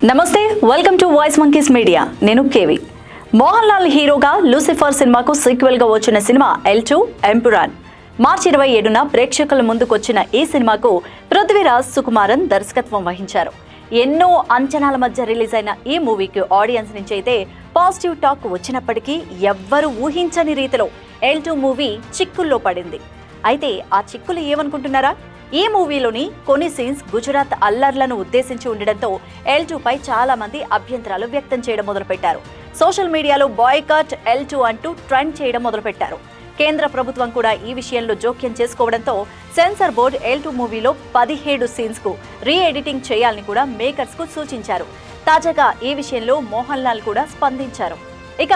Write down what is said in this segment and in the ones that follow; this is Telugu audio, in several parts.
నమస్తే, welcome to voice monkeys media. నేను కేవి. మోహన్ లాల్ హీరోగా లూసిఫర్ సినిమాకు సీక్వెల్ గా వచ్చిన సినిమా L2 ఎంపురాన్. మార్చి 27న ప్రేక్షకుల ముందుకొచ్చిన ఈ సినిమాకు పృథ్వీరాజ్ సుకుమారన్ దర్శకత్వం వహించారు. ఎన్నో అంచనాల మధ్య రిలీజ్ అయిన ఈ మూవీకి ఆడియన్స్ నుంచి అయితే పాజిటివ్ టాక్ వచ్చినప్పటికీ ఎవ్వరూ ఊహించని రీతిలో L2 మూవీ చిక్కుల్లో పడింది. అయితే ఆ చిక్కులు ఏమనుకుంటున్నారా? ఈ మూవీలోని కొన్ని సీన్స్ గుజరాత్ అల్లర్లను ఉద్దేశించి ఉండడంతో L2 పై చాలా మంది అభ్యంతరాలు వ్యక్తం చేయడం మొదలుపెట్టారు. సోషల్ మీడియాలో బాయ్కాట్ L2 అంటూ ట్రెండ్ చేయడం మొదలుపెట్టారు. కేంద్ర ప్రభుత్వం కూడా ఈ విషయంలో జోక్యం చేసుకోవడంతో సెన్సార్ బోర్డు L2 మూవీలో 17 సీన్స్ కు రీ ఎడిటింగ్ చేయాలని కూడా మేకర్స్ కు సూచించారు. తాజాగా ఈ విషయంలో మోహన్ లాల్ కూడా స్పందించారు. ఇక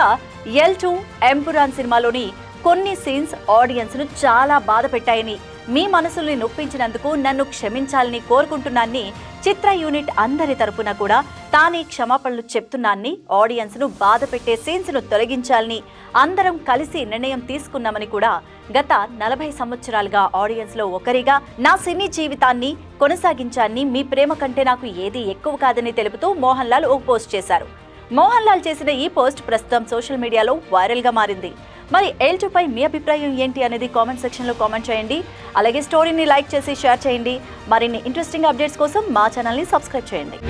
L2 ఎంపురాన్ సినిమాలోని కొన్ని సీన్స్ ఆడియన్స్ ను చాలా బాధ పెట్టాయని, మీ మనసుల్ని నొప్పించినందుకు నన్ను క్షమించాలని కోరుకుంటున్నాన్ని చిత్ర యూనిట్ అందరి తరపున కూడా తానే క్షమాపణలు చెప్తున్నాన్ని, ఆడియన్స్ ను బాధ పెట్టే సీన్స్ ను తొలగించాలని అందరం కలిసి నిర్ణయం తీసుకున్నామని కూడా గత 40 సంవత్సరాలుగా ఆడియన్స్ లో ఒకరిగా నా సినీ జీవితాన్ని కొనసాగించాన్ని, మీ ప్రేమ కంటే నాకు ఏది ఎక్కువ కాదని తెలుపుతూ మోహన్ లాల్ ఒక పోస్ట్ చేశారు. మోహన్ లాల్ చేసిన ఈ పోస్ట్ ప్రస్తుతం సోషల్ మీడియాలో వైరల్ గా మారింది. మరి L2 పై మీ అభిప్రాయం ఏంటి అనేది కామెంట్ సెక్షన్ లో కామెంట్ చేయండి. అలాగే స్టోరీని లైక్ చేసి షేర్ చేయండి. మరిన్ని ఇంట్రెస్టింగ్ అప్డేట్స్ కోసం మా ఛానల్ ని సబ్స్క్రైబ్ చేయండి.